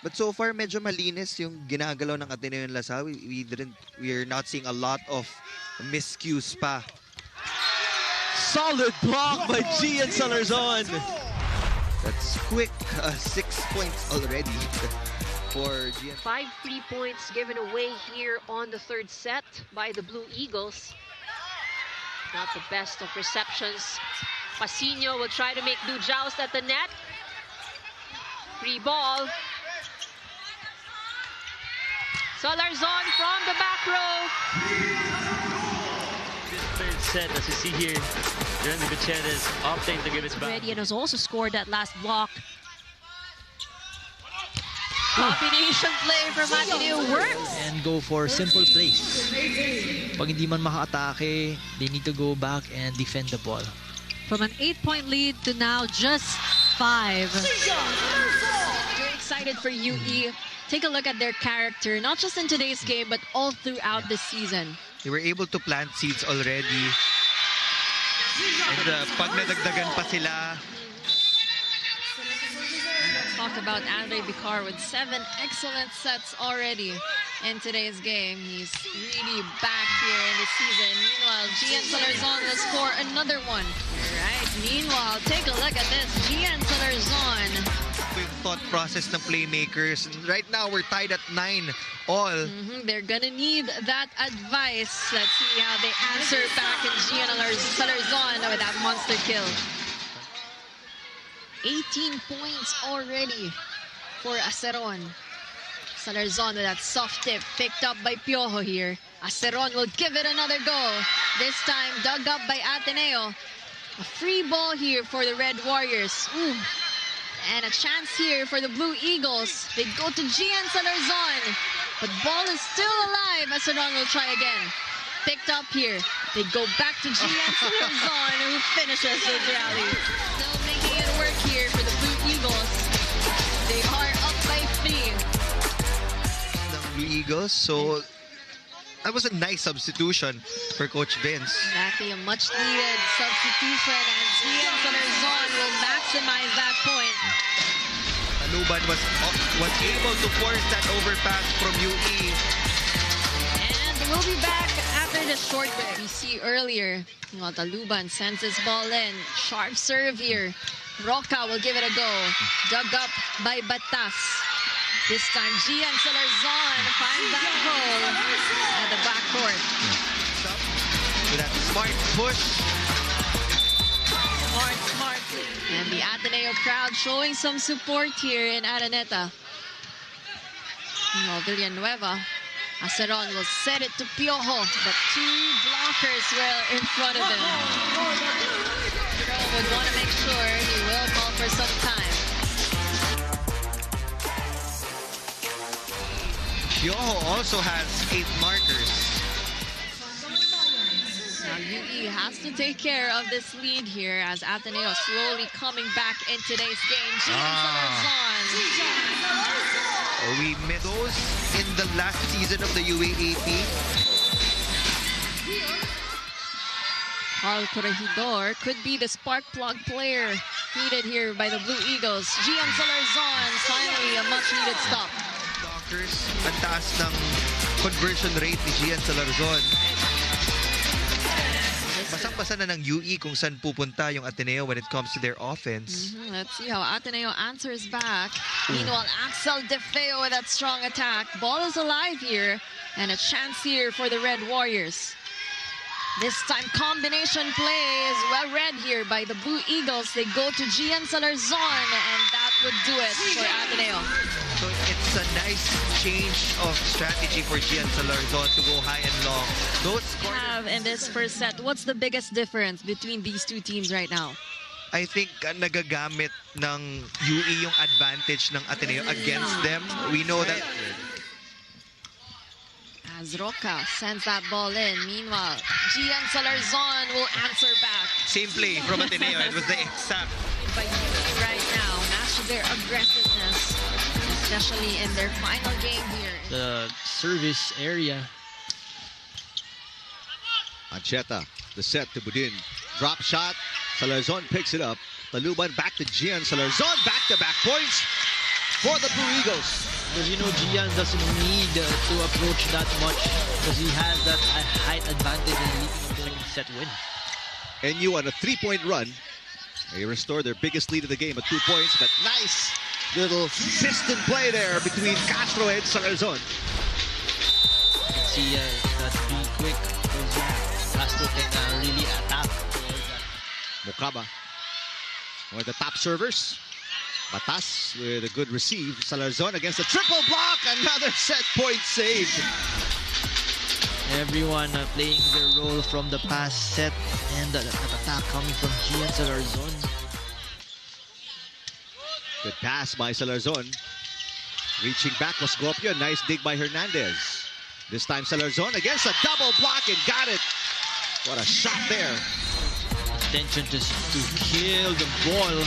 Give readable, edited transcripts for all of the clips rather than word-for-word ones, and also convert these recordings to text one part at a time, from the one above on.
But so far, medyo malinis yung ginagalaw ng Ateneo and Lasal. We're not seeing a lot of miscues pa. Solid block by Jian Salarzon. That's quick. 6 points already for Jian. 5 free points given away here on the third set by the Blue Eagles. Not the best of receptions. Pasino will try to make do joust at the net. Free ball. Salarzon from the back row. Third set, as you see here, Randy Gutierrez opting to give it back. Ready and has also scored that last block. Combination play from Ateneo works. And go for simple plays. Pag hindi man maka-atake, they need to go back and defend the ball. From an 8-point lead to now just 5. You're excited for UE. Take a look at their character, not just in today's game, but all throughout the season. They were able to plant seeds already. And pag nadagdagan pa sila. Talk about Andre Bicar with 7 excellent sets already in today's game. He's really back here in the season. Meanwhile, Jian Salarzon will score another one. Right. Meanwhile, take a look at this. Jian Salarzon. Yung thought process ng playmakers. Right now, we're tied at 9 all. They're gonna need that advice. Let's see how they answer back in Jian Salarzon with that monster kill. 18 points already for Aceron. Salarzon with that soft tip picked up by Piojo here. Aceron will give it another go. This time dug up by Ateneo. A free ball here for the Red Warriors. Ooh. And a chance here for the Blue Eagles. They go to Jian Salarzon. But ball is still alive. Aceron will try again. Picked up here. They go back to Jian Salarzon, who finishes the rally. Still making it work here for the Blue Eagles. They are up by 3. The Blue Eagles, so that was a nice substitution for Coach Vince. Exactly, a much-needed substitution, and Jian Salarzon will maximize that point. Taluban was able to force that overpass from UE. And we'll be back after the short break. We see earlier, Taluban sends his ball in. Sharp serve here. Roca will give it a go. Dug up by Batas. This time, Jian Salarzon finds that hole at the backcourt. With that smart push. Smart. And the Ateneo crowd showing some support here in Araneta. Villanueva. Aceron will set it to Piojo, but 2 blockers were in front of him. Piojo would want to make sure he will call for some time. Piojo also has 8 markers. Now UE has to take care of this lead here as Ateneo slowly coming back in today's game. Jian Salarzon. We missed those in the last season of the UAAP. Carl Corregidor could be the spark plug player needed here by the Blue Eagles. Jian Salarzon, finally a much-needed stop. Doctors, ang taas ng conversion rate ni Jian Salarzon. Basang-basa na ng UE kung saan pupunta yung Ateneo when it comes to their offense. Let's see how Ateneo answers back. Meanwhile, Axel De Feo with that strong attack. Ball is alive here, and a chance here for the Red Warriors. This time, combination play is well read here by the Blue Eagles. They go to Jian Salarzon, and that would do it for Ateneo. So it's a nice change of strategy for Jian Salarzon to go high and long. Those have in this first set, what's the biggest difference between these two teams right now? I think nagagamit ng UE yung advantage ng Ateneo against them. We know that as Roca sends that ball in. Meanwhile, Jian Salarzon will answer back. Same play from Ateneo. It was the exact. By UE right now, match their aggressiveness, especially in their final game here. The service area. Ancheta, the set to Budin. Drop shot. Salarzon picks it up. Taluban back to Jian Salarzon. Back-to-back points. for the Blue Eagles. Because you know Jian doesn't need to approach that much because he has that height advantage in leading the second set win. NU on a 3-point run. They restore their biggest lead of the game at 2 points, but nice little system play there between Castro and Salarzon. You can see that be quick because Castro can really attack. Mukaba, one of the top servers. Batas with a good receive. Salarzon against a triple block. Another set point saved. Everyone playing their role from the past set and that attack coming from Jian Salarzon. Good pass by Salarzon. Reaching back was Gopio. Nice dig by Hernandez. This time Salarzon against a double block and got it. What a shot there. Intention just to kill the ball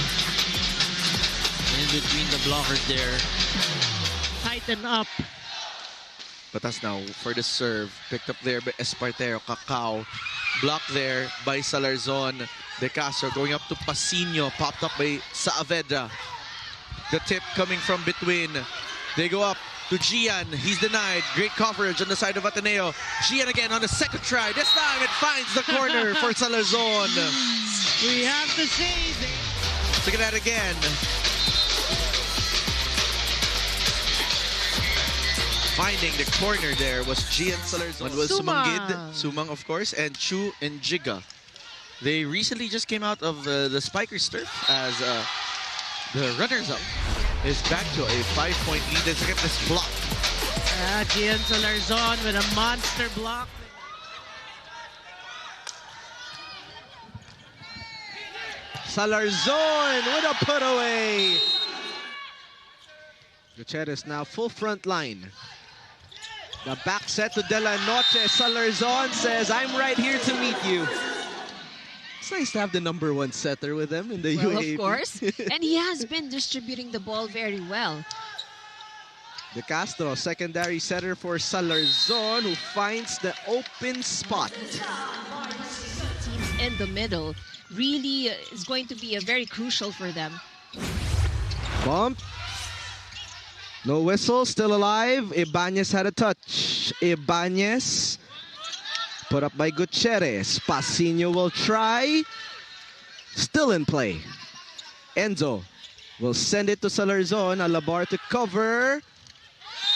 in between the blockers there. Tighten up. Batas now for the serve. Picked up there by Espartero. Cacao. Blocked there by Salarzon. De Castro going up to Pasino. Popped up by Saavedra. The tip coming from between. They go up to Jian. He's denied. Great coverage on the side of Ateneo. Jian again on the second try. This time it finds the corner for Salarzon. We have to say Look at that again. Finding the corner there was Jian Salarzon. One was Sumangid, Sumang of course, and Chu and Jiga. They recently just came out of the Spikers turf as the runners-up is back to a 5-point lead. Let's look at this block. Jian Salarzon with a monster block. Salarzon with a put away. Gutierrez now full front line. The back set to De La Noche. Salarzon says, I'm right here to meet you. It's nice to have the #1 setter with them in the UAP. Of course. And he has been distributing the ball very well. De Castro, secondary setter for Salarzon, who finds the open spot. Teams in the middle really is going to be very crucial for them. Bump. No whistle, still alive. Ibanez had a touch. Ibanez put up by Gutierrez. Pasino will try. Still in play. Enzo will send it to Salarzon. Alabar to cover.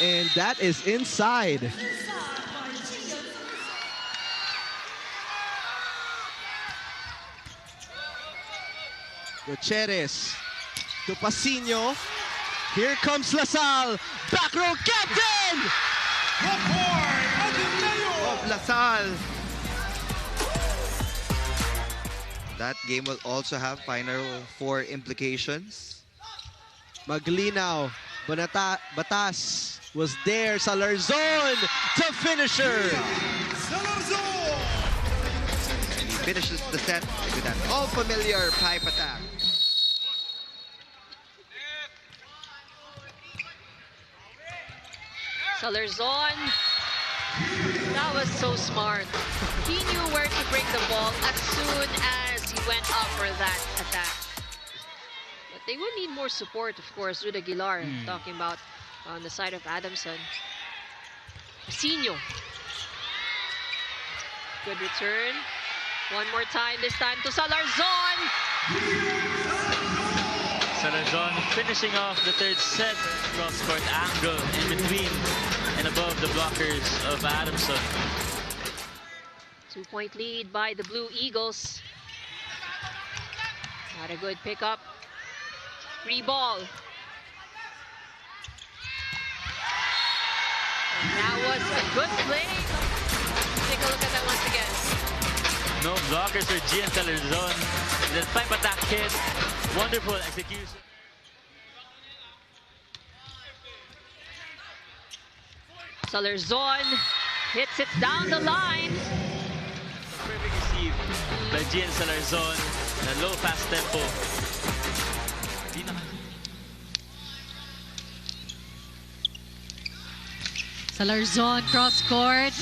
And that is inside. Gutierrez to Pasino. Here comes LaSalle. Back row captain! Of LaSalle. That game will also have Final Four implications. Maglinaw. Batas was there. Salarzon to finisher. And he finishes the set with that all-familiar pipe attack. Salarzon, that was so smart. He knew where to bring the ball as soon as he went up for that attack. But they would need more support, of course, with Aguilar, talking about on the side of Adamson. Pasino. Good return. One more time, this time to Salarzon. Salarzon finishing off the third set. Cross-court angle in between and above the blockers of Adamson. 2-point lead by the Blue Eagles. Not a good pickup. Free ball. And that was a good play. Take a look at that once again. No blockers for Jian Salarzon. The pipe attack hit. Wonderful execution. Salarzon hits it down the line. Perfect receive by Jian Salarzon. A low fast tempo. Salarzon cross court.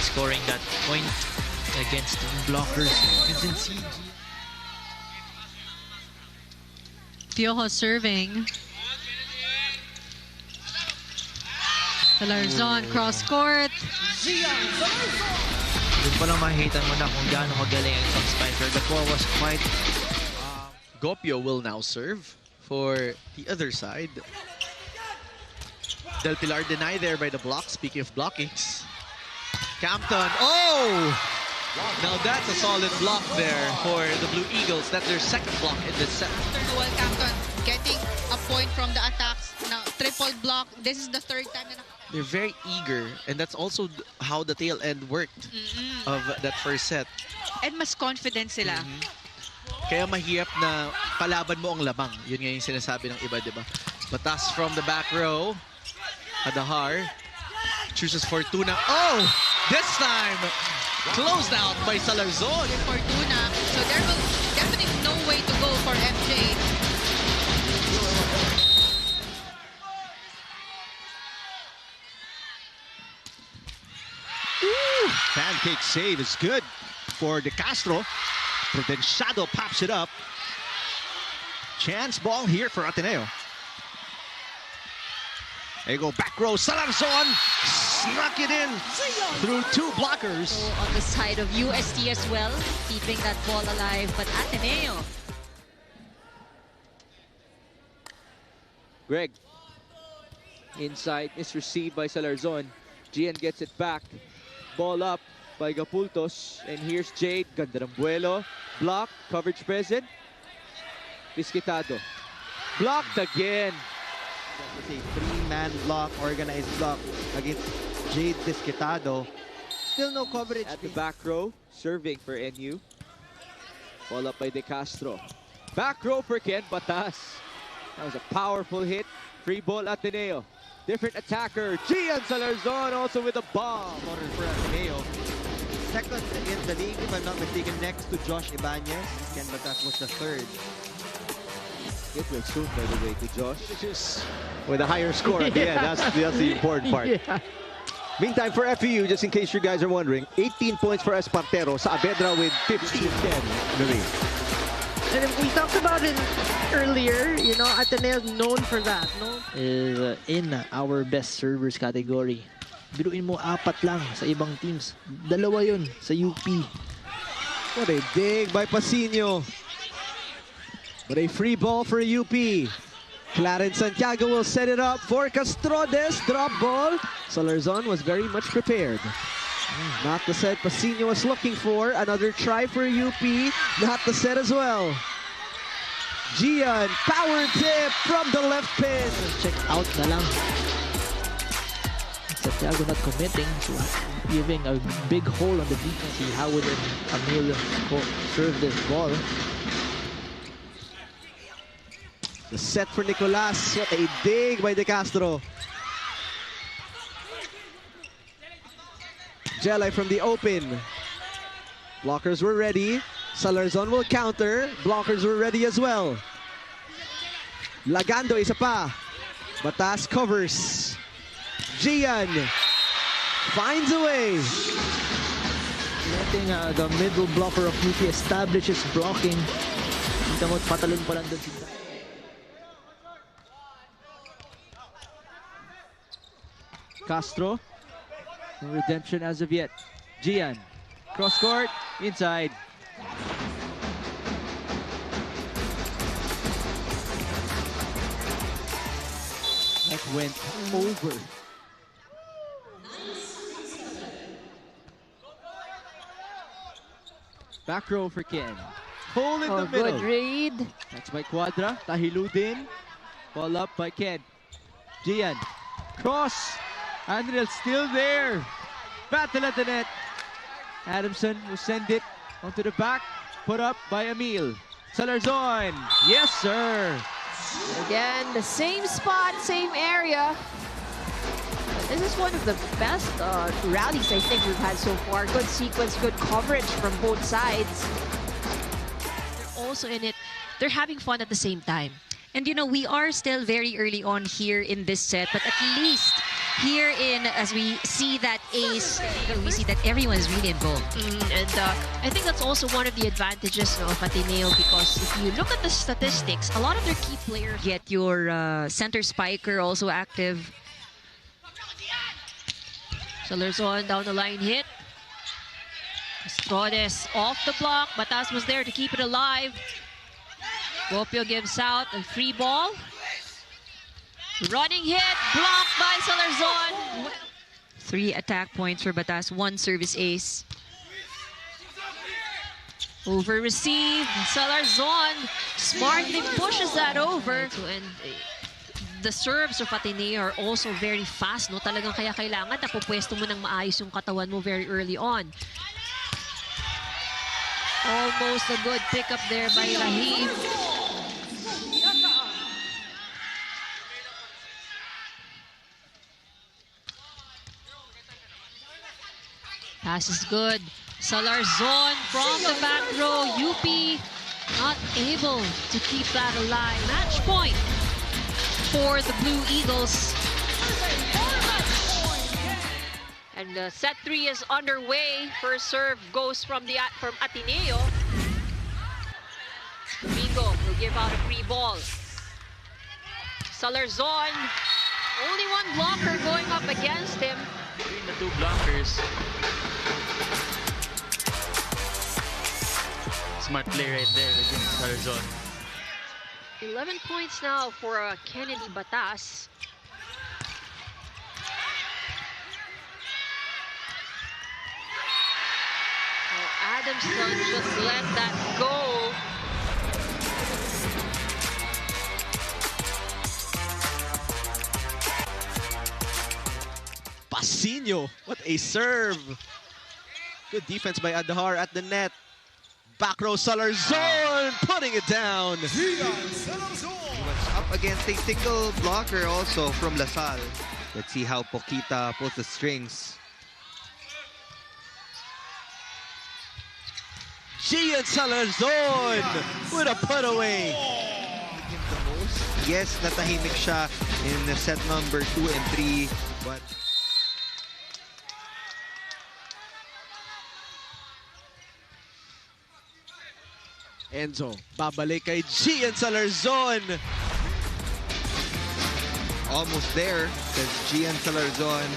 Scoring that point against the blockers. You can see Piojo serving. Salarzon cross court. Doon pa lang makikita mo na kung gaano kagaling ang isang spiker. The ball was quite... Gopio will now serve for the other side. Del Pilar denied there by the block. Speaking of blockings. Campton. Oh! Now that's a solid block there for the Blue Eagles. That's their second block in this set. Noel Campton getting a point from the attacks. Now, triple block. This is the third time na They're very eager, and that's also how the tail end worked of that first set. and mas confident sila. Kaya mahirap na palaban mo ang lamang. Yun nga yung sinasabi ng iba, di ba? Batas from the back row. Adahar chooses Fortuna. Oh! This time, closed out by Salarzon. Fortuna. So there will definitely no way to go for MJ. Pancake save is good for De Castro. Prudenciado pops it up. Chance ball here for Ateneo. There you go, back row, Salarzon snuck it in through two blockers. So on the side of UST as well, keeping that ball alive, but Ateneo. Greg. Inside is received by Salarzon. Jian gets it back. Ball up by Gapultos. And here's Jade. Ganda ng buelo. Block. Coverage present. Pisquitado. Blocked again. That was a three-man block, organized block against Jade Pisquitado. Still no coverage. At the back row. Serving for NU. Ball up by De Castro. Back row for Ken Batas. That was a powerful hit. Free ball Ateneo. Different attacker. Jian Salarzon also with a bomb. Corner for Ateneo. Second in the league, if I'm not mistaken, next to Josh Ibanez. Ken Batas was the third. Get well soon, by the way, to Josh. With a higher score at the end. That's the important part. Yeah. Meantime, for FEU, just in case you guys are wondering, 18 points for Espartero. Saavedra with 15-10. Marie. And we talked about it earlier, you know, Ateneo is known for that, no? Is in our best servers category. Biruin mo, 4 lang sa ibang teams. 2 yun sa UP. What a dig by Pasino. What a free ball for UP. Clarence Santiago will set it up for Castrodes. Drop ball. Salarzon was very much prepared. Not the set Pasino was looking for. Another try for UP. Not the set as well. Jian, power tip from the left pin. Check out na lang. Santiago not committing, so giving a big hole on the defense. How would Emil serve this ball? The set for Nicolas. What a dig by De Castro. Jelly from the open. Blockers were ready. Salarzon will counter. Blockers were ready as well. Lagando, isa pa. Batas covers. Jian finds a way. Letting the middle blocker of UP establish his blocking. Kita mo, patalon pa lang doon si Castro. No redemption as of yet. Jian. Cross court. Inside. That went over. Back row for Ken. Hole in the middle. Good read. That's by Quadra. Tahiludin. Ball up by Ken. Jian. Cross. Andrel still there. Battle at the net. Adamson will send it onto the back. Put up by Emil. Salarzon. Yes, sir. Again, the same spot, same area. This is one of the best rallies I think we've had so far. Good sequence, good coverage from both sides. They're also in it. They're having fun at the same time. And you know, we are still very early on here in this set, but at least here as we see that ace, we see that everyone is really involved. And I think that's also one of the advantages of Ateneo, because if you look at the statistics, a lot of their key players Get your center spiker also active. Salarzon down the line hit. Estrodes off the block. Batas was there to keep it alive. Gopio gives out a free ball. Running hit, blocked by Salarzon. 3 attack points for Batas, 1 service ace. Over receive. Salarzon smartly pushes that over. And the serves of Ateneo are also very fast, no? Talagang kaya kailangan napupwesto mo ng maayos yung katawan mo very early on. Almost a good pickup there by Rahim. Pass is good. Salarzon from the back row. UP not able to keep that alive. Match point for the Blue Eagles. And set 3 is underway. First serve goes from Ateneo. Domingo will give out a free ball. Salarzon, only one blocker going up against him. Between the 2 blockers. Smart play right there against Salarzon. 11 points now for Kennedy Batas. Adamson just let that go. Pasino, what a serve. Good defense by Adhar at the net. Back row Salarzon putting it down. He was up against a single blocker also from LaSalle. Let's see how Poquita pulls the strings. Jian Salarzon with a put away. Yes, natahimik siya in set number 2 and 3, but Enzo, babalik kay Jian Salarzon. almost there, says Jian Salarzon.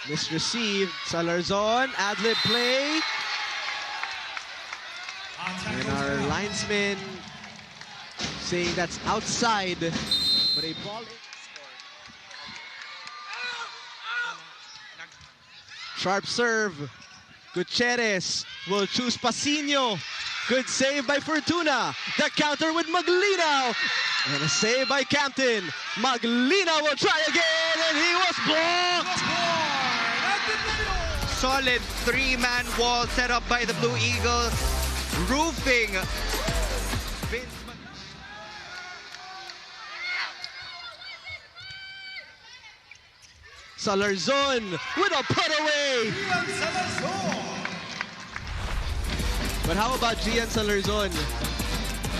Misreceived. Salarzon, ad-lib play. And our linesman saying that's outside. But a ball in. Sharp serve. Gutierrez will choose Pasino. Good save by Fortuna. The counter with Maglinaw. And a save by Campton. Maglinaw will try again, and he was blocked. Solid three-man wall set up by the Blue Eagles. Roofing. Salarzon with a put away. But how about Jian Salarzon?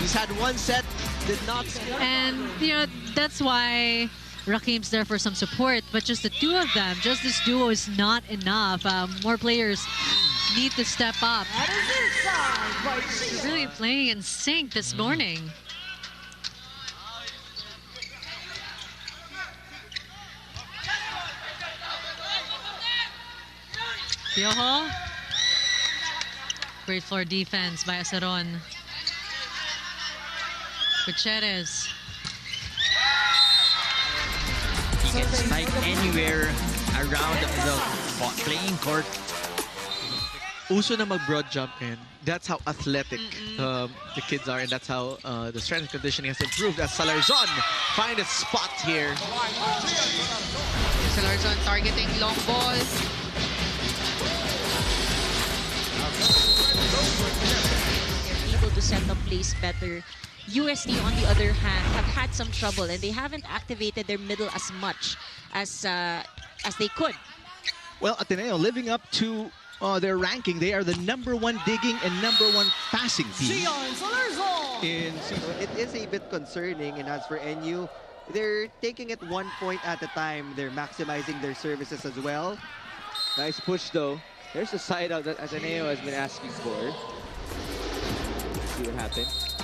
He's had one set, did not score. And, you know, that's why Rakim's there for some support. But just the two of them, just this duo is not enough. More players need to step up. They're really playing in sync this morning. Piojo. Great floor defense by Aceron. Gutierrez. He can snipe anywhere around the playing court. Uso na mag-broad jump in. That's how athletic the kids are, and that's how the strength and conditioning has improved as Salarzon find a spot here. Salarzon targeting long ball. They're able to set up plays better. USD, on the other hand, have had some trouble, and they haven't activated their middle as much as they could. Well, Ateneo living up to their ranking. They are the #1 digging and #1 passing team. Jian Salarzon! It is a bit concerning, and as for NU, they're taking it 1 point at a time. They're maximizing their services as well. Nice push though. There's the side out that Ateneo has been asking for. See what happens.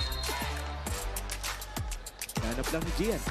Hanap lang ni Jian.